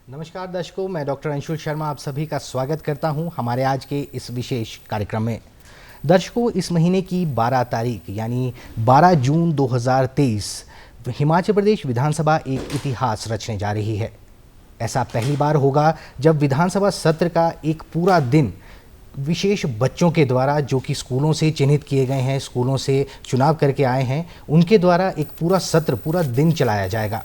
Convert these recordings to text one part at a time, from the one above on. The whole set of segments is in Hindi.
नमस्कार दर्शकों, मैं डॉक्टर अंशुल शर्मा आप सभी का स्वागत करता हूं हमारे आज के इस विशेष कार्यक्रम में। दर्शकों, इस महीने की 12 तारीख यानी 12 जून 2023 हिमाचल प्रदेश विधानसभा एक इतिहास रचने जा रही है। ऐसा पहली बार होगा जब विधानसभा सत्र का एक पूरा दिन विशेष बच्चों के द्वारा, जो कि स्कूलों से चिन्हित किए गए हैं, स्कूलों से चुनाव करके आए हैं, उनके द्वारा एक पूरा सत्र, पूरा दिन चलाया जाएगा।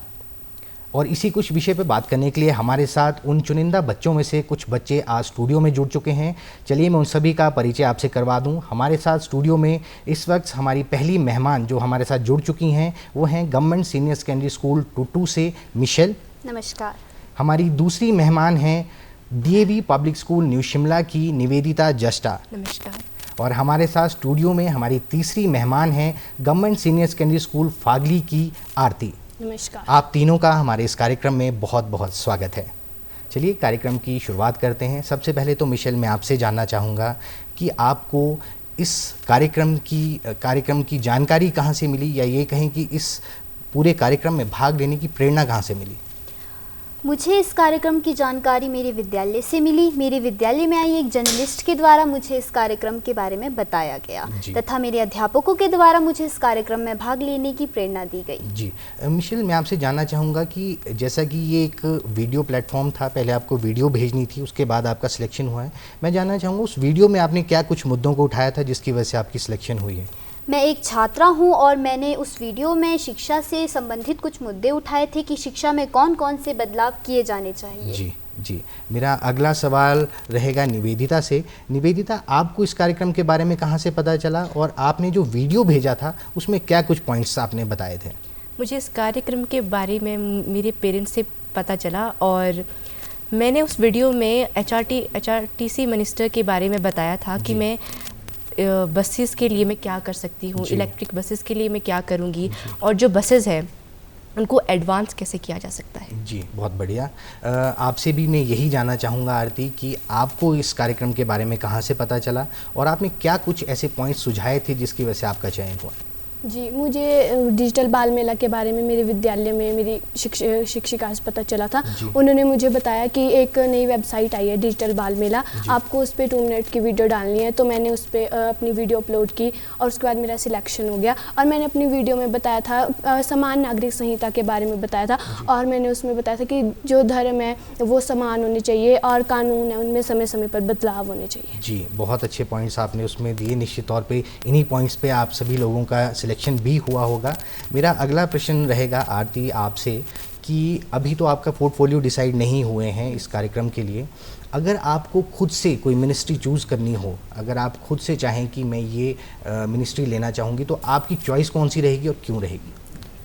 और इसी कुछ विषय पर बात करने के लिए हमारे साथ उन चुनिंदा बच्चों में से कुछ बच्चे आज स्टूडियो में जुड़ चुके हैं। चलिए मैं उन सभी का परिचय आपसे करवा दूं। हमारे साथ स्टूडियो में इस वक्त हमारी पहली मेहमान जो हमारे साथ जुड़ चुकी हैं वो हैं गवर्नमेंट सीनियर सेकेंडरी स्कूल टूटू से मिशेल। नमस्कार। हमारी दूसरी मेहमान हैं DAV public school new Shimla की निवेदिता जस्टा। नमस्कार। और हमारे साथ स्टूडियो में हमारी तीसरी मेहमान हैं government senior secondary school Phagli की आरती। नमस्कार। आप तीनों का हमारे इस कार्यक्रम में बहुत बहुत स्वागत है। चलिए कार्यक्रम की शुरुआत करते हैं। सबसे पहले तो मिशेल, मैं आपसे जानना चाहूँगा कि आपको इस कार्यक्रम की जानकारी कहाँ से मिली, या ये कहें कि इस पूरे कार्यक्रम में भाग लेने की प्रेरणा कहाँ से मिली? मुझे इस कार्यक्रम की जानकारी मेरे विद्यालय से मिली। मेरे विद्यालय में आई एक जर्नलिस्ट के द्वारा मुझे इस कार्यक्रम के बारे में बताया गया तथा मेरे अध्यापकों के द्वारा मुझे इस कार्यक्रम में भाग लेने की प्रेरणा दी गई। जी मिशेल, मैं आपसे जानना चाहूँगा कि जैसा कि ये एक वीडियो प्लेटफॉर्म था, पहले आपको वीडियो भेजनी थी, उसके बाद आपका सिलेक्शन हुआ है। मैं जानना चाहूँगा उस वीडियो में आपने क्या कुछ मुद्दों को उठाया था जिसकी वजह से आपकी सिलेक्शन हुई है? मैं एक छात्रा हूं और मैंने उस वीडियो में शिक्षा से संबंधित कुछ मुद्दे उठाए थे कि शिक्षा में कौन कौन से बदलाव किए जाने चाहिए। जी मेरा अगला सवाल रहेगा निवेदिता से। निवेदिता, आपको इस कार्यक्रम के बारे में कहाँ से पता चला और आपने जो वीडियो भेजा था उसमें क्या कुछ पॉइंट्स आपने बताए थे? मुझे इस कार्यक्रम के बारे में मेरे पेरेंट्स से पता चला और मैंने उस वीडियो में एचआरटीसी मिनिस्टर के बारे में बताया था कि मैं बसेस के लिए मैं क्या कर सकती हूँ, इलेक्ट्रिक बसेस के लिए मैं क्या करूँगी और जो बसेस हैं उनको एडवांस कैसे किया जा सकता है। जी बहुत बढ़िया। आपसे भी मैं यही जानना चाहूँगा आरती कि आपको इस कार्यक्रम के बारे में कहाँ से पता चला और आपने क्या कुछ ऐसे पॉइंट्स सुझाए थे जिसकी वजह से आपका चयन हुआ? जी, मुझे डिजिटल बाल मेला के बारे में मेरे विद्यालय में मेरी शिक्षिका से पता चला था। उन्होंने मुझे बताया कि एक नई वेबसाइट आई है डिजिटल बाल मेला, आपको उस पर 2 मिनट की वीडियो डालनी है। तो मैंने उस पर अपनी वीडियो अपलोड की और उसके बाद मेरा सिलेक्शन हो गया। और मैंने अपनी वीडियो में बताया था समान नागरिक संहिता के बारे में बताया था और मैंने उसमें बताया था कि जो धर्म है वो समान होने चाहिए और कानून है उनमें समय समय पर बदलाव होने चाहिए। जी बहुत अच्छे पॉइंट्स आपने उसमें दिए। निश्चित तौर पे इन्हीं पॉइंट्स पे आप सभी लोगों का सिलेक्शन भी हुआ होगा। मेरा अगला प्रश्न रहेगा आरती आपसे कि अभी तो आपका पोर्टफोलियो डिसाइड नहीं हुए हैं इस कार्यक्रम के लिए। अगर आपको खुद से कोई मिनिस्ट्री चूज़ करनी हो, अगर आप खुद से चाहें कि मैं ये मिनिस्ट्री लेना चाहूँगी, तो आपकी चॉइस कौन सी रहेगी और क्यों रहेगी?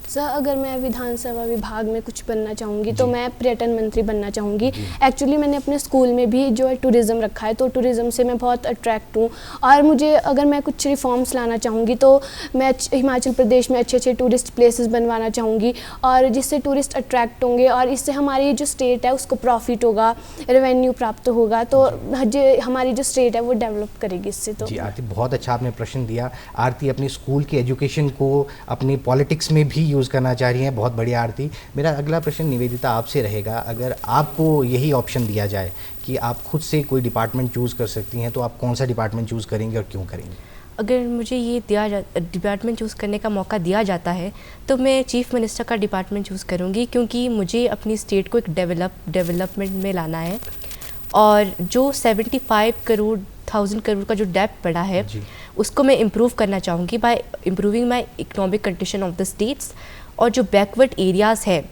सर, अगर मैं विधानसभा विभाग में कुछ बनना चाहूँगी तो मैं पर्यटन मंत्री बनना चाहूँगी। एक्चुअली मैंने अपने स्कूल में भी जो है टूरिज़्म रखा है, तो टूरिज़्म से मैं बहुत अट्रैक्ट हूँ और मुझे अगर मैं कुछ रिफॉर्म्स लाना चाहूँगी तो मैं हिमाचल प्रदेश में अच्छे अच्छे टूरिस्ट प्लेसेस बनवाना चाहूँगी और जिससे टूरिस्ट अट्रैक्ट होंगे और इससे हमारी जो स्टेट है उसको प्रॉफिट होगा, रेवेन्यू प्राप्त होगा, तो हमारी जो स्टेट है वो डेवलप करेगी इससे। तो जी आरती, बहुत अच्छा आपने प्रश्न दिया। आरती अपनी स्कूल के एजुकेशन को अपनी पॉलिटिक्स में भी यूज़ करना चाह रही हैं। बहुत बढ़िया आरती। मेरा अगला प्रश्न निवेदिता आपसे रहेगा। अगर आपको यही ऑप्शन दिया जाए कि आप खुद से कोई डिपार्टमेंट चूज़ कर सकती हैं, तो आप कौन सा डिपार्टमेंट चूज़ करेंगे और क्यों करेंगे? अगर मुझे ये डिपार्टमेंट चूज़ करने का मौका दिया जाता है तो मैं चीफ़ मिनिस्टर का डिपार्टमेंट चूज़ करूँगी, क्योंकि मुझे अपनी स्टेट को एक डेवलपमेंट में लाना है और जो 75,000 करोड़ का जो डेब्ट पड़ा है उसको मैं इम्प्रूव करना चाहूँगी bye improving my economic condition of the states. और जो बैकवर्ड एरियाज़ है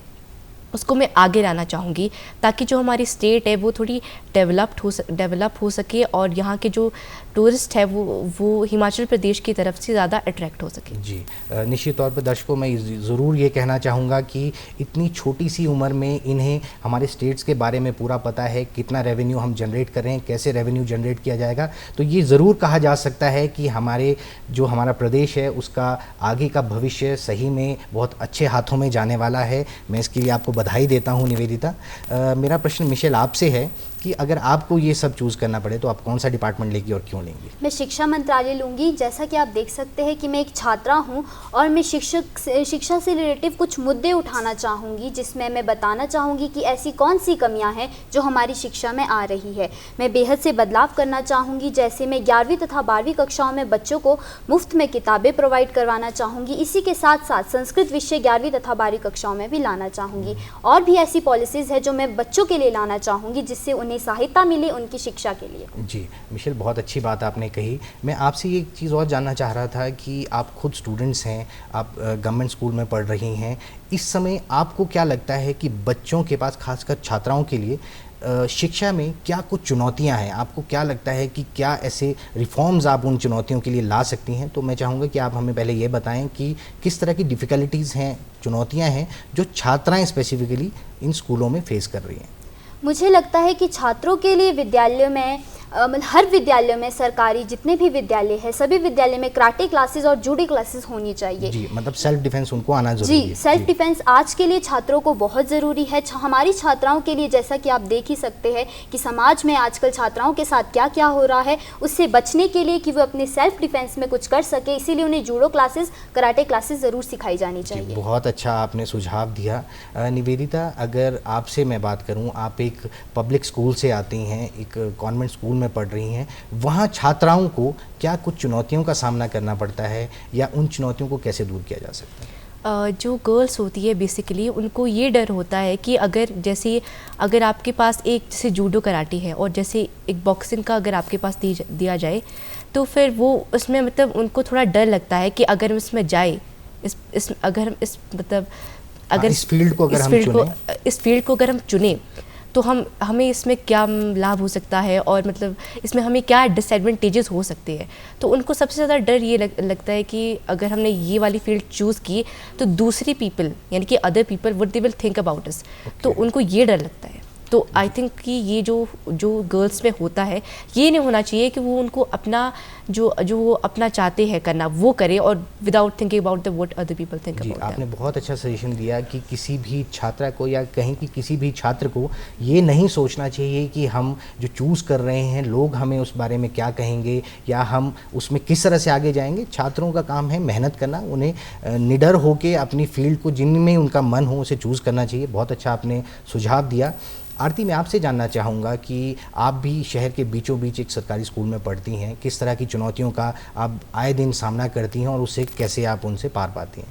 उसको मैं आगे लाना चाहूँगी ताकि जो हमारी स्टेट है वो थोड़ी डेवलप हो सके और यहाँ के जो टूरिस्ट है वो हिमाचल प्रदेश की तरफ से ज़्यादा अट्रैक्ट हो सके। जी निश्चित तौर पर दर्शकों, मैं ज़रूर ये कहना चाहूँगा कि इतनी छोटी सी उम्र में इन्हें हमारे स्टेट्स के बारे में पूरा पता है, कितना रेवेन्यू हम जनरेट कर रहे हैं, कैसे रेवेन्यू जनरेट किया जाएगा। तो ये ज़रूर कहा जा सकता है कि हमारा प्रदेश है उसका आगे का भविष्य सही में बहुत अच्छे हाथों में जाने वाला है। मैं इसके लिए आपको बधाई देता हूँ निवेदिता। मेरा प्रश्न मिशेल आपसे है कि अगर आपको ये सब चूज़ करना पड़े तो आप कौन सा डिपार्टमेंट लेंगी और क्यों लेंगी? मैं शिक्षा मंत्रालय लूँगी। जैसा कि आप देख सकते हैं कि मैं एक छात्रा हूँ और मैं शिक्षा से रिलेटिव कुछ मुद्दे उठाना चाहूँगी, जिसमें मैं बताना चाहूँगी कि ऐसी कौन सी कमियाँ हैं जो हमारी शिक्षा में आ रही है। मैं बेहद से बदलाव करना चाहूँगी, जैसे मैं 11वीं तथा 12वीं कक्षाओं में बच्चों को मुफ्त में किताबें प्रोवाइड करवाना चाहूँगी। इसी के साथ साथ संस्कृत विषय 11वीं तथा 12वीं कक्षाओं में भी लाना चाहूँगी। और भी ऐसी पॉलिसीज़ है जो मैं बच्चों के लिए लाना चाहूँगी, जिससे उन्हें सहायता मिले उनकी शिक्षा के लिए। जी मिशेल, बहुत अच्छी बात आपने कही। मैं आपसे एक चीज़ और जानना चाह रहा था कि आप खुद स्टूडेंट्स हैं, आप गवर्नमेंट स्कूल में पढ़ रही हैं। इस समय आपको क्या लगता है कि बच्चों के पास, खासकर छात्राओं के लिए शिक्षा में क्या कुछ चुनौतियां हैं? आपको क्या लगता है कि क्या ऐसे रिफॉर्म्स आप उन चुनौतियों के लिए ला सकती हैं? तो मैं चाहूँगा कि आप हमें पहले ये बताएं कि किस तरह की डिफ़िकल्टीज़ हैं, चुनौतियां हैं जो छात्राएं स्पेसिफिकली इन स्कूलों में फेस कर रही हैं। मुझे लगता है कि छात्रों के लिए विद्यालयों में हर विद्यालय में, सरकारी जितने भी विद्यालय हैं, सभी विद्यालय में कराटे क्लासेस और जूडो क्लासेस होनी चाहिए। जी, मतलब सेल्फ डिफेंस उनको आना जरूरी है। जी, सेल्फ डिफेंस आज के लिए छात्रों को बहुत ज़रूरी है। हमारी छात्राओं के लिए, जैसा कि आप देख ही सकते हैं कि समाज में आजकल छात्राओं के साथ क्या क्या हो रहा है, उससे बचने के लिए कि वो अपने सेल्फ डिफेंस में कुछ कर सके, इसीलिए उन्हें जूडो क्लासेस, कराटे क्लासेस ज़रूर सिखाई जानी चाहिए। बहुत अच्छा आपने सुझाव दिया। निवेदिता, अगर आपसे मैं बात करूँ, आप एक पब्लिक स्कूल से आती हैं, एक कॉन्वेंट स्कूल में पढ़ रही हैं, वहाँ छात्राओं को क्या कुछ चुनौतियों का सामना करना पड़ता है या उन चुनौतियों को कैसे दूर किया जा सकता है? जो गर्ल्स होती है बेसिकली उनको ये डर होता है कि अगर आपके पास एक जैसे जूडो कराटे है और जैसे एक बॉक्सिंग का अगर आपके पास दिया जाए तो फिर वो उसमें मतलब उनको थोड़ा डर लगता है कि अगर हम इसमें जाए इस फील्ड को अगर हम चुने तो हमें इसमें क्या लाभ हो सकता है और मतलब इसमें हमें क्या डिसएडवांटेजेस हो सकते हैं। तो उनको सबसे ज़्यादा डर ये लगता है कि अगर हमने ये वाली फील्ड चूज़ की तो दूसरी पीपल यानी कि other people what they will think about us, तो उनको ये डर लगता है। तो आई थिंक कि ये जो गर्ल्स में होता है, ये नहीं होना चाहिए कि वो उनको अपना जो वो अपना चाहते हैं करना वो करे और without thinking about the what other people think about. आपने बहुत अच्छा सजेशन दिया कि किसी भी छात्रा को या कहीं कि किसी भी छात्र को ये नहीं सोचना चाहिए कि हम जो चूज़ कर रहे हैं लोग हमें उस बारे में क्या कहेंगे या हम उसमें किस तरह से आगे जाएंगे। छात्रों का काम है मेहनत करना, उन्हें निडर होकर अपनी फील्ड को जिनमें उनका मन हो उसे चूज़ करना चाहिए। बहुत अच्छा आपने सुझाव दिया। आरती, मैं आपसे जानना चाहूँगा कि आप भी शहर के बीचों बीच एक सरकारी स्कूल में पढ़ती हैं, किस तरह की चुनौतियों का आप आए दिन सामना करती हैं और उससे कैसे आप उनसे पार पाती हैं?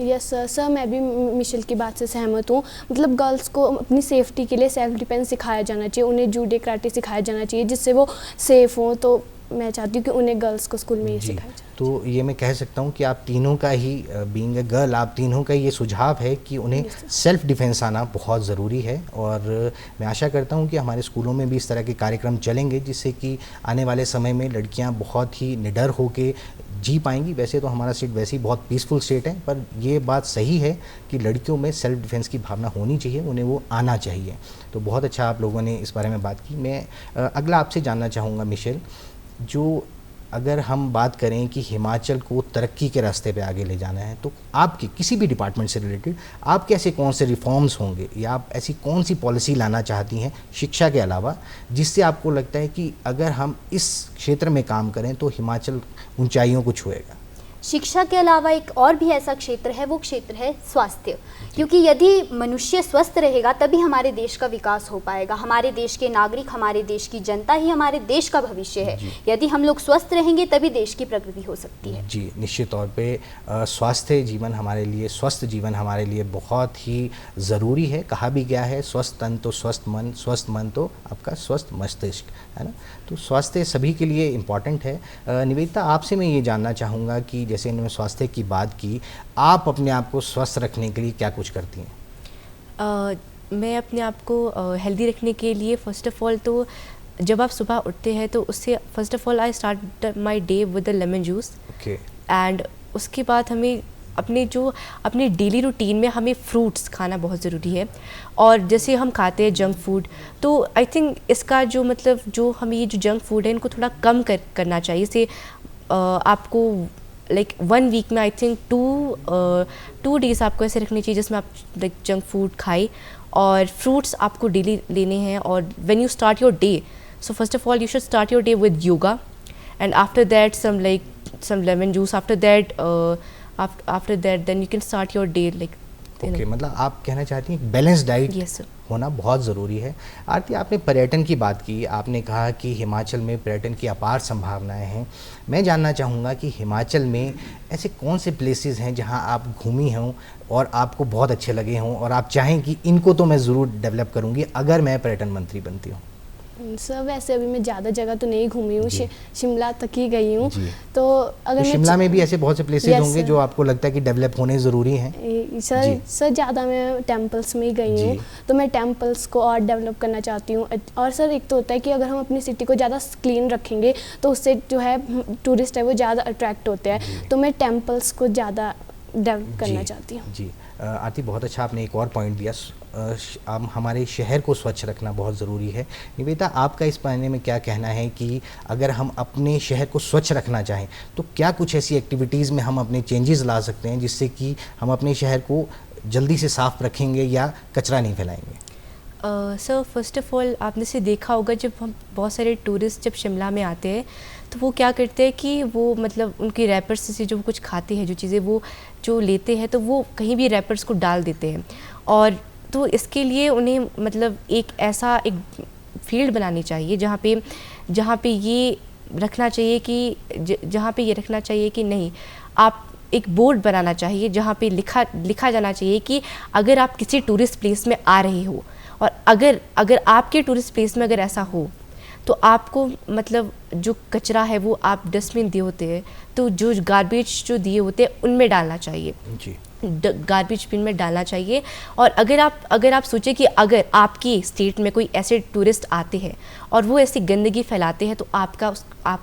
यस सर, मैं भी मिशेल की बात से सहमत हूँ। मतलब गर्ल्स को अपनी सेफ्टी के लिए सेल्फ डिफेंस सिखाया जाना चाहिए, उन्हें जूडो कराटे सिखाया जाना चाहिए जिससे वो सेफ़ हों। तो मैं चाहती हूँ कि उन्हें गर्ल्स को स्कूल में ये सिखाया जाए। तो ये मैं कह सकता हूँ कि आप तीनों का ही बीइंग अ गर्ल, आप तीनों का ये सुझाव है कि उन्हें सेल्फ डिफेंस आना बहुत ज़रूरी है। और मैं आशा करता हूँ कि हमारे स्कूलों में भी इस तरह के कार्यक्रम चलेंगे जिससे कि आने वाले समय में लड़कियाँ बहुत ही निडर होकर जी पाएंगी। वैसे तो हमारा स्टेट वैसे ही बहुत पीसफुल स्टेट है, पर ये बात सही है कि लड़कियों में सेल्फ डिफेंस की भावना होनी चाहिए, उन्हें वो आना चाहिए। तो बहुत अच्छा आप लोगों ने इस बारे में बात की। मैं अगला आपसे जानना चाहूँगा मिशेल, जो अगर हम बात करें कि हिमाचल को तरक्की के रास्ते पे आगे ले जाना है तो आपके किसी भी डिपार्टमेंट से रिलेटेड आपके ऐसे कौन से रिफॉर्म्स होंगे या आप ऐसी कौन सी पॉलिसी लाना चाहती हैं शिक्षा के अलावा, जिससे आपको लगता है कि अगर हम इस क्षेत्र में काम करें तो हिमाचल ऊंचाइयों को छुएगा? शिक्षा के अलावा एक और भी ऐसा क्षेत्र है, वो क्षेत्र है स्वास्थ्य। क्योंकि यदि मनुष्य स्वस्थ रहेगा तभी हमारे देश का विकास हो पाएगा। हमारे देश के नागरिक, हमारे देश की जनता ही हमारे देश का भविष्य है। यदि हम लोग स्वस्थ रहेंगे तभी देश की प्रगति हो सकती है। जी, निश्चित तौर पे स्वस्थ जीवन हमारे लिए बहुत ही ज़रूरी है। कहा भी गया है, स्वस्थ तन तो स्वस्थ मन तो आपका स्वस्थ मस्तिष्क, है ना। तो स्वास्थ्य सभी के लिए इम्पॉर्टेंट है। निवेदिता, आपसे मैं ये जानना चाहूँगा कि जैसे इन्होंने स्वास्थ्य की बात की, आप अपने आप को स्वस्थ रखने के लिए क्या कुछ करती हैं? मैं अपने आप को हेल्दी रखने के लिए फ़र्स्ट ऑफ़ ऑल तो जब आप सुबह उठते हैं तो उससे first of all I start my day with lemon juice. Okay. And उसके बाद हमें अपने डेली रूटीन में हमें फ्रूट्स खाना बहुत ज़रूरी है। और जैसे हम खाते हैं जंक फूड, तो आई थिंक इसका जो मतलब जो हमें ये जो जंक फूड है इनको थोड़ा कम करना चाहिए। जैसे आपको लाइक 1 वीक में आई थिंक 2 डेज़ आपको ऐसे रखनी चाहिए जिसमें आप लाइक जंक फूड खाए, और फ्रूट्स आपको डेली लेने हैं। और when you start your day, so first of all you should start your day with yoga, and after that some lemon juice, after that then you can start your day like okay, मतलब आप कहना चाहती हैं बैलेंस डाइट Yes, sir. होना बहुत ज़रूरी है। आरती, आपने पर्यटन की बात की, आपने कहा कि हिमाचल में पर्यटन की अपार संभावनाएं हैं। मैं जानना चाहूँगा कि हिमाचल में ऐसे कौन से प्लेसेस हैं जहां आप घूमी हों और आपको बहुत अच्छे लगे हों और आप चाहें कि इनको तो मैं ज़रूर डेवलप करूँगी अगर मैं पर्यटन मंत्री बनती हूँ? सर वैसे अभी मैं ज़्यादा जगह तो नहीं घूमी हूँ, जी। शिमला तक ही गई हूँ। जी। तो अगर तो मैं शिमला में भी ऐसे बहुत से प्लेसेस Yes, होंगे sir. जो आपको लगता है कि डेवलप होने ज़रूरी हैं? जी। सर ज़्यादा मैं टेम्पल्स में ही गई हूँ, जी। तो मैं टेम्पल्स को और डेवलप करना चाहती हूँ। और सर एक तो होता है कि अगर हम अपनी सिटी को ज़्यादा क्लीन रखेंगे तो उससे जो है टूरिस्ट है वो ज़्यादा अट्रैक्ट होते हैं, तो मैं टेम्पल्स को ज़्यादा डेवलप करना चाहती हूँ। जी। आरती, बहुत अच्छा आपने एक और पॉइंट दिया, हमारे शहर को स्वच्छ रखना बहुत ज़रूरी है। निवेदिता, आपका इस बारे में क्या कहना है कि अगर हम अपने शहर को स्वच्छ रखना चाहें तो क्या कुछ ऐसी एक्टिविटीज़ में हम अपने चेंजेस ला सकते हैं जिससे कि हम अपने शहर को जल्दी से साफ़ रखेंगे या कचरा नहीं फैलाएंगे? सर फर्स्ट ऑफ ऑल आपने से देखा होगा, जब हम बहुत सारे टूरिस्ट जब शिमला में आते हैं तो वो क्या करते हैं कि वो मतलब उनकी रैपर्स से जो कुछ खाते हैं, जो चीज़ें वो जो लेते हैं तो वो कहीं भी रैपर्स को डाल देते हैं। और तो इसके लिए उन्हें मतलब एक ऐसा एक फील्ड बनानी चाहिए जहाँ पे ये रखना चाहिए कि जहाँ पे ये रखना चाहिए कि नहीं, आप एक बोर्ड बनाना चाहिए जहाँ पे लिखा जाना चाहिए कि अगर आप किसी टूरिस्ट प्लेस में आ रहे हो और अगर आपके टूरिस्ट प्लेस में अगर ऐसा हो तो आपको मतलब जो कचरा है वो आप डस्टबिन दिए होते हैं तो जो गार्बेज जो दिए होते हैं उनमें डालना चाहिए, जी। गार्बेज बिन में डालना चाहिए। और अगर आप सोचें कि अगर आपकी स्टेट में कोई ऐसे टूरिस्ट आते हैं और वो ऐसी गंदगी फैलाते हैं तो आपका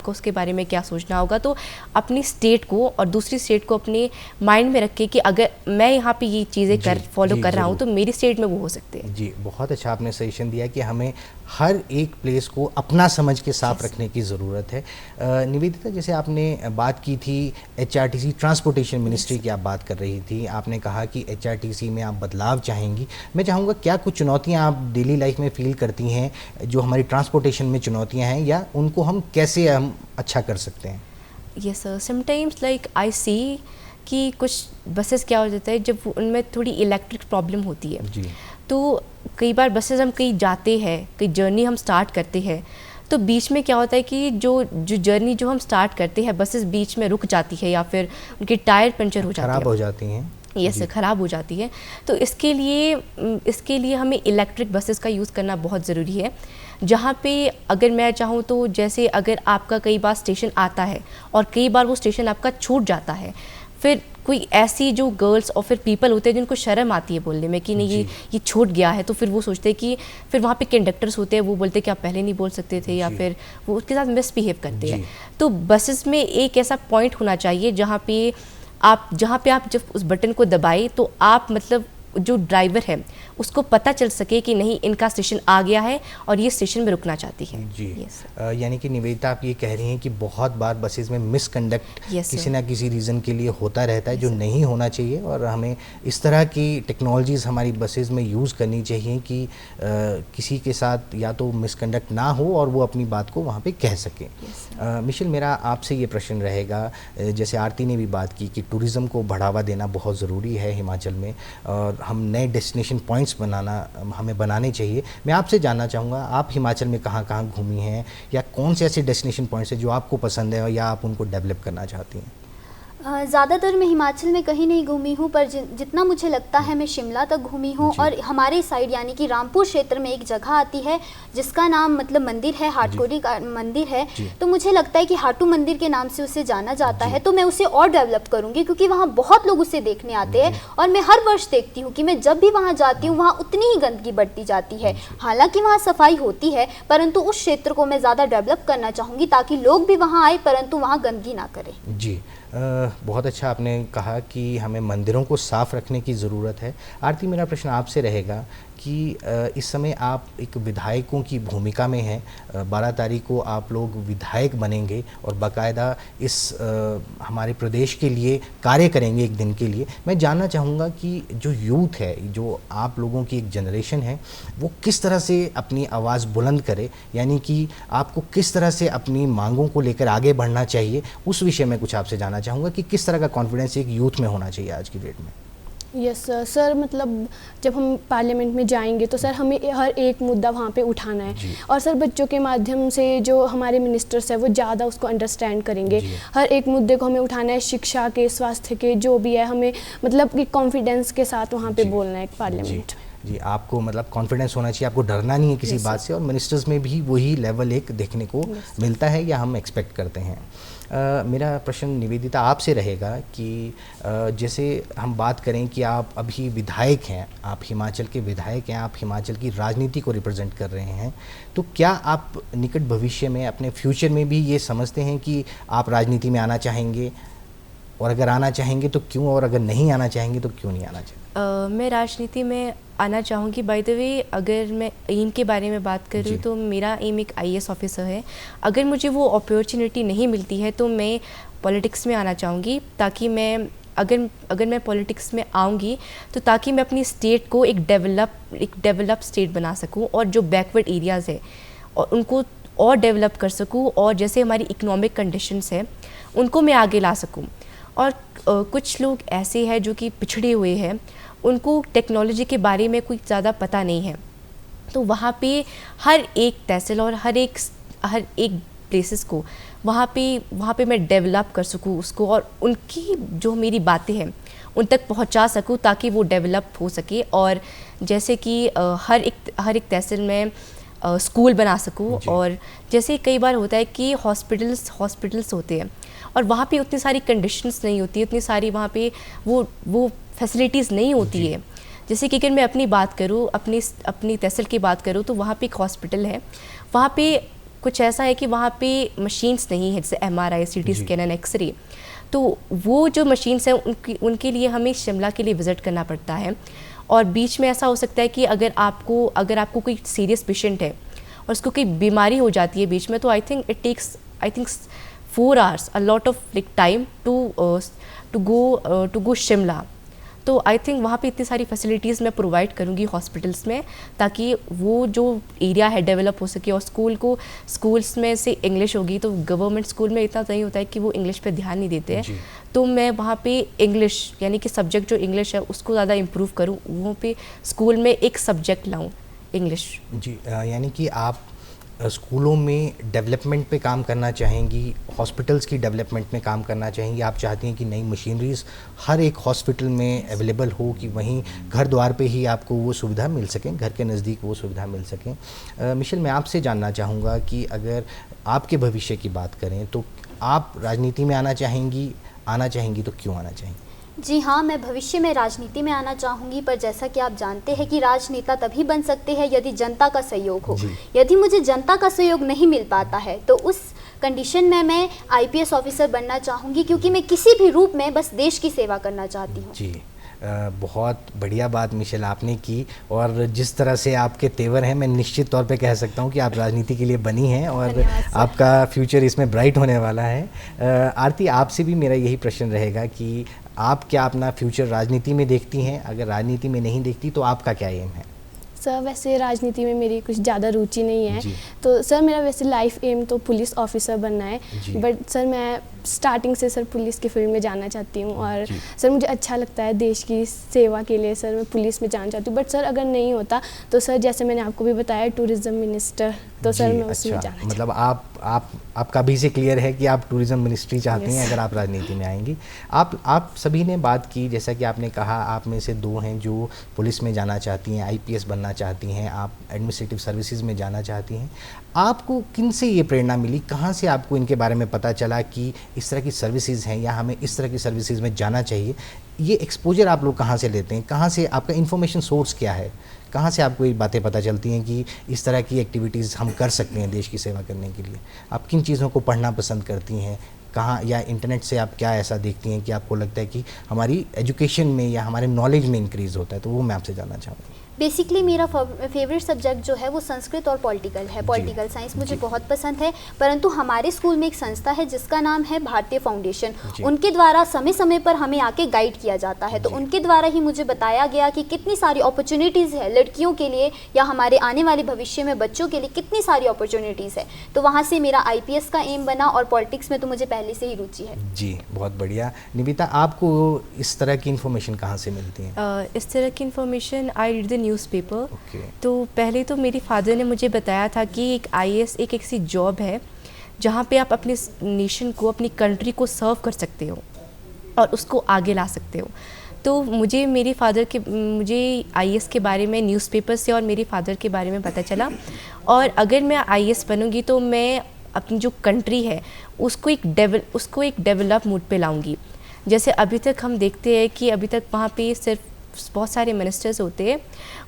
उसके बारे में क्या सोचना होगा। तो अपनी स्टेट को और दूसरी स्टेट को अपने माइंड में रख के कि अगर मैं यहाँ पे ये चीज़ें फॉलो कर रहा हूँ तो मेरी स्टेट में वो हो सकते हैं। जी, बहुत अच्छा आपने सजेशन दिया कि हमें हर एक प्लेस को अपना समझ के साफ रखने की ज़रूरत है। निवेदिता, जैसे आपने बात की थी HRTC ट्रांसपोर्टेशन मिनिस्ट्री की आप बात कर रही थी, आपने कहा कि HRTC में आप बदलाव चाहेंगी। मैं चाहूँगा क्या कुछ चुनौतियाँ आप डेली लाइफ में फील करती हैं जो हमारी ट्रांसपोर्टेशन में चुनौतियाँ हैं, या उनको हम कैसे हम अच्छा कर सकते हैं? Yes sir, sometimes like I see कि कुछ बसेस क्या हो जाता है जब उनमें थोड़ी इलेक्ट्रिक प्रॉब्लम होती है। जी। तो कई बार बसेस हम कहीं जाते हैं, कहीं जर्नी हम स्टार्ट करते हैं तो बीच में क्या होता है कि जो जर्नी जो हम स्टार्ट करते हैं बसेस बीच में रुक जाती है या फिर उनकी टायर पंचर हो जाती है, ख़राब हो जाती हैं। यस सर, ख़राब हो जाती है। तो इसके लिए हमें इलेक्ट्रिक बसेस का यूज़ करना बहुत ज़रूरी है। जहाँ पे अगर मैं चाहूँ तो जैसे अगर आपका कई बार स्टेशन आता है और कई बार वो स्टेशन आपका छूट जाता है, फिर कोई ऐसी जो गर्ल्स और फिर पीपल होते हैं जिनको शर्म आती है बोलने में कि नहीं ये छूट गया है, तो फिर वो सोचते हैं कि फिर वहाँ पे कंडक्टर्स होते हैं वो बोलते हैं कि आप पहले नहीं बोल सकते थे, या फिर वो उसके साथ मिसबिहेव करते हैं। तो बसेस में एक ऐसा पॉइंट होना चाहिए जहाँ पे आप जब उस बटन को दबाए तो आप मतलब जो ड्राइवर है उसको पता चल सके कि नहीं इनका स्टेशन आ गया है और ये स्टेशन में रुकना चाहती है। जी। यानी कि निवेदिता, आप ये कह रही हैं कि बहुत बार बसेस में मिसकंडक्ट किसी ना किसी रीज़न के लिए होता रहता है जो नहीं होना चाहिए, और हमें इस तरह की टेक्नोलॉजीज़ हमारी बसेस में यूज़ करनी चाहिए कि किसी के साथ या तो मिसकंडक्ट ना हो और वो अपनी बात को वहाँ पे कह सकें। मिशेल, मेरा आपसे ये प्रश्न रहेगा, जैसे आरती ने भी बात की कि टूरिज़्म को बढ़ावा देना बहुत ज़रूरी है हिमाचल में और हम नए डेस्टिनेशन पॉइंट्स हमें बनाने चाहिए। मैं आपसे जानना चाहूँगा, आप हिमाचल में कहाँ कहाँ घूमी हैं या कौन से ऐसे डेस्टिनेशन पॉइंट्स हैं जो आपको पसंद है या आप उनको डेवलप करना चाहती हैं? ज़्यादातर मैं हिमाचल में कहीं नहीं घूमी हूँ, पर जितना मुझे लगता है मैं शिमला तक घूमी हूँ। और हमारे साइड यानी कि रामपुर क्षेत्र में एक जगह आती है जिसका नाम मतलब मंदिर है, हाटकोड़ी का मंदिर है। तो मुझे लगता है कि हाटू मंदिर के नाम से उसे जाना जाता है, तो मैं उसे और डेवलप करूँगी क्योंकि वहाँ बहुत लोग उसे देखने आते हैं और मैं हर वर्ष देखती हूँ कि मैं जब भी वहाँ जाती हूँ वहाँ उतनी ही गंदगी बढ़ती जाती है। हालांकि वहाँ सफाई होती है परंतु उस क्षेत्र को मैं ज़्यादा डेवलप करना चाहूँगी ताकि लोग भी वहाँ आए परंतु वहाँ गंदगी ना करें। जी। बहुत अच्छा आपने कहा कि हमें मंदिरों को साफ़ रखने की ज़रूरत है। आरती, मेरा प्रश्न आपसे रहेगा कि इस समय आप एक विधायकों की भूमिका में हैं। 12 तारीख को आप लोग विधायक बनेंगे और बाकायदा इस हमारे प्रदेश के लिए कार्य करेंगे एक दिन के लिए। मैं जानना चाहूँगा कि जो यूथ है, जो आप लोगों की एक जनरेशन है, वो किस तरह से अपनी आवाज़ बुलंद करे, यानी कि आपको किस तरह से अपनी मांगों को लेकर आगे बढ़ना चाहिए, उस विषय में कुछ आपसे जानना चाहूँगा कि किस तरह का कॉन्फिडेंस एक यूथ में होना चाहिए आज की डेट में। यस सर, मतलब जब हम पार्लियामेंट में जाएंगे तो सर हमें हर एक मुद्दा वहाँ पे उठाना है, और सर बच्चों के माध्यम से जो हमारे मिनिस्टर्स हैं वो ज़्यादा उसको अंडरस्टैंड करेंगे। हर एक मुद्दे को हमें उठाना है, शिक्षा के, स्वास्थ्य के, जो भी है, हमें मतलब कि कॉन्फिडेंस के साथ वहाँ पे बोलना है पार्लियामेंट। जी, आपको मतलब कॉन्फिडेंस होना चाहिए, आपको डरना नहीं है किसी बात से, और मिनिस्टर्स में भी वही लेवल एक देखने को मिलता है या हम एक्सपेक्ट करते हैं। मेरा प्रश्न निवेदिता आपसे रहेगा कि जैसे हम बात करें कि आप अभी विधायक हैं, आप हिमाचल के विधायक हैं, आप हिमाचल की राजनीति को रिप्रेजेंट कर रहे हैं, तो क्या आप निकट भविष्य में, अपने फ्यूचर में भी ये समझते हैं कि आप राजनीति में आना चाहेंगे, और अगर आना चाहेंगे तो क्यों, और अगर नहीं आना चाहेंगे तो क्यों नहीं आना चाहेंगे? मैं राजनीति में आना चाहूँगी। बाय द वे, अगर मैं एम के बारे में बात करूँ तो मेरा एम एक IAS ऑफिसर है। अगर मुझे वो अपॉर्चुनिटी नहीं मिलती है तो मैं पॉलिटिक्स में आना चाहूँगी, ताकि मैं अगर मैं पॉलिटिक्स में आऊँगी तो ताकि मैं अपनी स्टेट को एक डेवलप स्टेट बना सकूँ, और जो बैकवर्ड एरियाज़ है और उनको और डेवलप कर सकूँ, और जैसे हमारी इकोनॉमिक कंडीशंस है उनको मैं आगे ला सकूँ। और कुछ लोग ऐसे हैं जो कि पिछड़े हुए हैं, उनको टेक्नोलॉजी के बारे में कोई ज़्यादा पता नहीं है, तो वहाँ पे हर एक तहसील और हर एक प्लेसेस को वहाँ पे मैं डेवलप कर सकूँ उसको, और उनकी जो मेरी बातें हैं उन तक पहुँचा सकूँ ताकि वो डेवलप हो सके। और जैसे कि हर एक तहसील में स्कूल बना सकूँ, और जैसे कई बार होता है कि हॉस्पिटल्स होते हैं और वहाँ पे उतनी सारी कंडीशंस नहीं होती, उतनी सारी वहाँ पे वो फैसिलिटीज़ नहीं होती है। जैसे कि अगर मैं अपनी बात करूँ, अपनी तहसील की बात करूँ, तो वहाँ पे एक हॉस्पिटल है, वहाँ पे कुछ ऐसा है कि वहाँ पे मशीन्स नहीं है, जैसे MRI, CT स्कैन, एक्सरे। तो वो जो मशीन्स हैं उनके लिए हमें शिमला के लिए विज़िट करना पड़ता है, और बीच में ऐसा हो सकता है कि अगर आपको कोई सीरियस पेशेंट है और उसको कोई बीमारी हो जाती है बीच में, तो I think it takes 4 hours, a lot of like time to go Shimla. तो आई थिंक वहाँ पे इतनी सारी फैसिलिटीज़ मैं प्रोवाइड करूँगी हॉस्पिटल्स में, ताकि वो जो एरिया है डेवलप हो सके। और स्कूल्स में से इंग्लिश होगी, तो गवर्नमेंट स्कूल में इतना नहीं होता है कि वो इंग्लिश पे ध्यान नहीं देते हैं, तो मैं वहाँ पे इंग्लिश, यानी कि सब्जेक्ट जो इंग्लिश है उसको ज़्यादा इम्प्रूव करूँ, वहाँ पे स्कूल में एक सब्जेक्ट लाऊँ इंग्लिश। जी, यानी कि आप स्कूलों में डेवलपमेंट पे काम करना चाहेंगी, हॉस्पिटल्स की डेवलपमेंट में काम करना चाहेंगी। आप चाहती हैं कि नई मशीनरीज हर एक हॉस्पिटल में अवेलेबल हो, कि वहीं घर द्वार पे ही आपको वो सुविधा मिल सकें, घर के नज़दीक वो सुविधा मिल सकें। मिशेल, मैं आपसे जानना चाहूँगा कि अगर आपके भविष्य की बात करें तो आप राजनीति में आना चाहेंगी तो क्यों आना चाहेंगी? जी हाँ, मैं भविष्य में राजनीति में आना चाहूँगी, पर जैसा कि आप जानते हैं कि राजनेता तभी बन सकते हैं यदि जनता का सहयोग हो। यदि मुझे जनता का सहयोग नहीं मिल पाता है तो उस कंडीशन में मैं IPS ऑफिसर बनना चाहूँगी, क्योंकि मैं किसी भी रूप में बस देश की सेवा करना चाहती हूँ। जी, बहुत बढ़िया बात मिशेल आपने की, और जिस तरह से आपके तेवर हैं, मैं निश्चित तौर पे कह सकता हूँ कि आप राजनीति के लिए बनी हैं और आपका फ्यूचर इसमें ब्राइट होने वाला है। आरती, आपसे भी मेरा यही प्रश्न रहेगा कि आप क्या अपना फ्यूचर राजनीति में देखती हैं? अगर राजनीति में नहीं देखती तो आपका क्या एम है? सर, वैसे राजनीति में मेरी कुछ ज़्यादा रुचि नहीं है, तो सर मेरा वैसे लाइफ एम तो पुलिस ऑफिसर बनना है, बट सर मैं स्टार्टिंग से सर पुलिस की फील्ड में जाना चाहती हूँ, और सर मुझे अच्छा लगता है देश की सेवा के लिए सर मैं पुलिस में जाना चाहती हूँ। बट सर अगर नहीं होता तो सर जैसे मैंने आपको भी बताया टूरिज़्म मिनिस्टर, तो सर मैं उसमें जाना मतलब आपका भी से क्लियर है कि आप टूरिज़्म मिनिस्ट्री चाहती हैं अगर आप राजनीति में आएंगी। आप सभी ने बात की, जैसा कि आपने कहा आप में से 2 हैं जो पुलिस में जाना चाहती हैं, IPS बनना चाहती हैं, आप एडमिनिस्ट्रेटिव सर्विसेज में जाना चाहती हैं। आपको किन से ये प्रेरणा मिली, कहाँ से आपको इनके बारे में पता चला कि इस तरह की सर्विसेज हैं या हमें इस तरह की सर्विसेज में जाना चाहिए? ये एक्सपोजर आप लोग कहाँ से लेते हैं, कहाँ से आपका इन्फॉर्मेशन सोर्स क्या है, कहाँ से आपको ये बातें पता चलती हैं कि इस तरह की एक्टिविटीज़ हम कर सकते हैं देश की सेवा करने के लिए? आप किन चीज़ों को पढ़ना पसंद करती हैं, कहाँ या इंटरनेट से आप क्या ऐसा देखती हैं कि आपको लगता है कि हमारी एजुकेशन में या हमारे नॉलेज में इंक्रीज़ होता है, तो वो मैं आपसे जानना चाहूँगा। बेसिकली मेरा फेवरेट सब्जेक्ट जो है वो संस्कृत और पॉलिटिकल है। पॉलिटिकल साइंस मुझे बहुत पसंद है, परंतु हमारे स्कूल में एक संस्था है जिसका नाम है भारतीय फाउंडेशन। उनके द्वारा समय समय पर हमें आके गाइड किया जाता है, तो उनके द्वारा ही मुझे बताया गया कि कितनी सारी अपॉर्चुनिटीज़ है लड़कियों के लिए या हमारे आने वाले भविष्य में बच्चों के लिए कितनी सारी अपॉर्चुनिटीज़ है। तो वहाँ से मेरा IPS का एम बना और पॉलिटिक्स में तो मुझे पहले से ही रुचि है। जी, बहुत बढ़िया। निविता, आपको इस तरह की इन्फॉर्मेशन कहाँ से मिलती है? इस तरह की information I read the newspaper. Okay. तो पहले तो मेरे फादर ने मुझे बताया था कि एक IAS एक ऐसी जॉब है जहाँ पे आप अपने नेशन को, अपनी कंट्री को सर्व कर सकते हो और उसको आगे ला सकते हो। तो मुझे मुझे IAS के बारे में न्यूज़पेपर से और मेरे फादर के बारे में पता चला, और अगर मैं IAS बनूँगी तो मैं अपनी जो कंट्री है उसको एक डेवलप मोड पे लाऊंगी। जैसे अभी तक हम देखते हैं कि अभी तक वहाँ पे सिर्फ बहुत सारे मिनिस्टर्स होते हैं,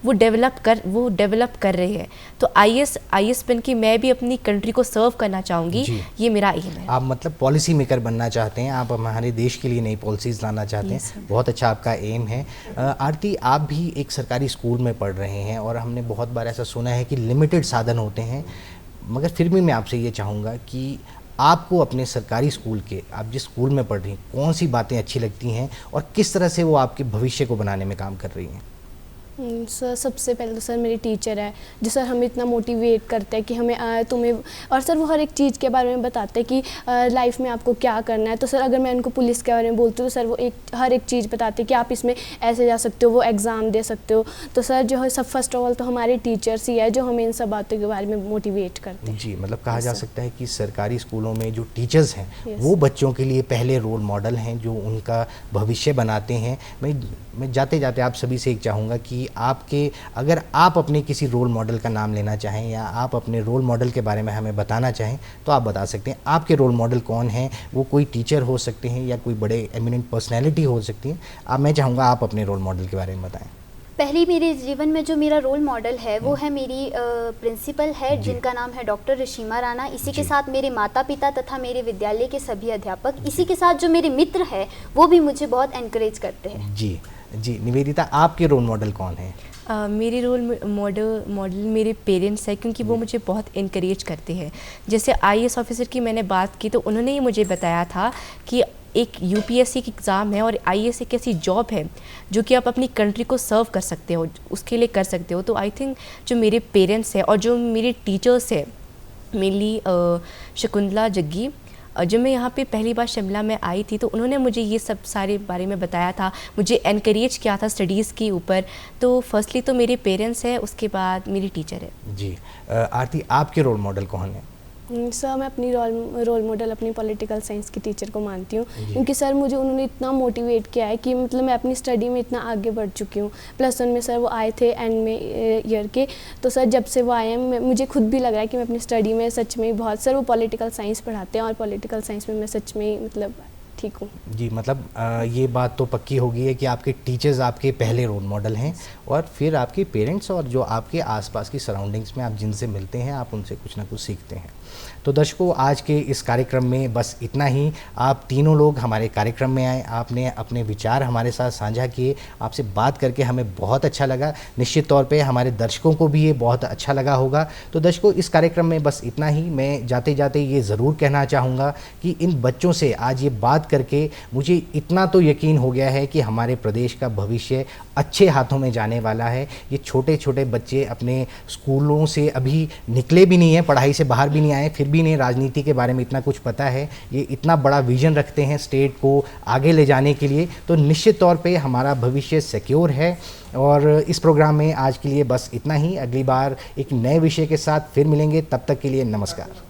वो डेवलप कर रहे हैं। तो IAS बन के मैं भी अपनी कंट्री को सर्व करना चाहूँगी, ये मेरा एम है। आप मतलब पॉलिसी मेकर बनना चाहते हैं, आप हमारे देश के लिए नई पॉलिसीज़ लाना चाहते हैं। बहुत अच्छा आपका एम है। आरती, आप भी एक सरकारी स्कूल में पढ़ रहे हैं और हमने बहुत बार ऐसा सुना है कि लिमिटेड साधन होते हैं, मगर फिर भी मैं आपसे ये चाहूँगा कि आपको अपने सरकारी स्कूल के, आप जिस स्कूल में पढ़ रही हैं, कौन सी बातें अच्छी लगती हैं और किस तरह से वो आपके भविष्य को बनाने में काम कर रही हैं? सर, सबसे पहले तो सर मेरे टीचर है जो सर हमें इतना मोटिवेट करते हैं कि हमें तुम्हें, और सर वो हर एक चीज़ के बारे में बताते हैं कि लाइफ में आपको क्या करना है। तो सर अगर मैं उनको पुलिस के बारे में बोलती हूँ तो सर वो हर एक चीज़ बताते हैं कि आप इसमें ऐसे जा सकते हो, वो एग्ज़ाम दे सकते हो। तो सर जो है सब फर्स्ट ऑफ ऑल तो हमारे टीचर्स ही है जो हमें इन सब बातों के बारे में मोटिवेट करते हैं। जी, मतलब कहा जा सकता है कि सरकारी स्कूलों में जो टीचर्स हैं वो बच्चों के लिए पहले रोल मॉडल हैं जो उनका भविष्य बनाते हैं। मैं जाते जाते आप सभी से एक चाहूँगा कि अगर आप अपने किसी रोल मॉडल का नाम लेना चाहें या आप अपने रोल मॉडल के बारे में हमें बताना चाहें तो आप बता सकते हैं। आपके रोल मॉडल कौन हैं? वो कोई टीचर हो सकते हैं या कोई बड़े एमिनेंट पर्सनैलिटी हो सकती हैं। मैं चाहूँगा आप अपने रोल मॉडल के बारे में बताएं। पहले मेरे जीवन में जो मेरा रोल मॉडल है वो है मेरी प्रिंसिपल है जिनका नाम है डॉक्टर ऋषिमा राणा। इसी के साथ मेरे माता पिता तथा मेरे विद्यालय के सभी अध्यापक, इसी के साथ जो मेरे मित्र हैं वो भी मुझे बहुत एनकरेज करते हैं। जी, निवेदिता, आपके रोल मॉडल कौन है? मेरे रोल मॉडल मेरे पेरेंट्स हैं, क्योंकि वो मुझे बहुत इनकरेज करते हैं। जैसे IAS ऑफिसर की मैंने बात की तो उन्होंने ही मुझे बताया था कि एक UPSC की एग्ज़ाम है और IAS एक ऐसी जॉब है जो कि आप अपनी कंट्री को सर्व कर सकते हो, उसके लिए कर सकते हो। तो आई थिंक जो मेरे पेरेंट्स हैं और जो मेरे टीचर्स हैं, मेनली शकुंतला जग्गी, जब मैं यहाँ पे पहली बार शिमला में आई थी तो उन्होंने मुझे ये सब सारे बारे में बताया था, मुझे एनकरेज किया था स्टडीज़ के ऊपर। तो फर्स्टली तो मेरे पेरेंट्स हैं, उसके बाद मेरी टीचर है। जी, आरती, आपके रोल मॉडल कौन है? सर, मैं अपनी रोल मॉडल अपनी पॉलिटिकल साइंस की टीचर को मानती हूँ, क्योंकि सर मुझे उन्होंने इतना मोटिवेट किया है कि मतलब मैं अपनी स्टडी में इतना आगे बढ़ चुकी हूँ। +1 में सर वो आए थे एंड में ईयर के, तो सर जब से वो आए हैं मुझे खुद भी लग रहा है कि मैं अपनी स्टडी में सच में बहुत, सर वो पॉलिटिकल साइंस पढ़ाते हैं और पॉलिटिकल साइंस में मैं सच में मतलब ठीक हूँ। जी, मतलब ये बात तो पक्की हो गई है कि आपके टीचर्स आपके पहले रोल मॉडल हैं और फिर आपके पेरेंट्स और जो आपके आसपास की सराउंडिंग्स में आप जिनसे मिलते हैं आप उनसे कुछ ना कुछ सीखते हैं। तो दर्शकों, आज के इस कार्यक्रम में बस इतना ही। आप तीनों लोग हमारे कार्यक्रम में आए, आपने अपने विचार हमारे साथ साझा किए, आपसे बात करके हमें बहुत अच्छा लगा। निश्चित तौर पे हमारे दर्शकों को भी ये बहुत अच्छा लगा होगा। तो दर्शकों, इस कार्यक्रम में बस इतना ही। मैं जाते जाते ये ज़रूर कहना चाहूँगा कि इन बच्चों से आज ये बात करके मुझे इतना तो यकीन हो गया है कि हमारे प्रदेश का भविष्य अच्छे हाथों में जाने वाला है। ये छोटे छोटे बच्चे अपने स्कूलों से अभी निकले भी नहीं हैं, पढ़ाई से बाहर भी नहीं आए, फिर भी इन्हें राजनीति के बारे में इतना कुछ पता है। ये इतना बड़ा विजन रखते हैं स्टेट को आगे ले जाने के लिए। तो निश्चित तौर पे हमारा भविष्य सिक्योर है। और इस प्रोग्राम में आज के लिए बस इतना ही। अगली बार एक नए विषय के साथ फिर मिलेंगे, तब तक के लिए नमस्कार।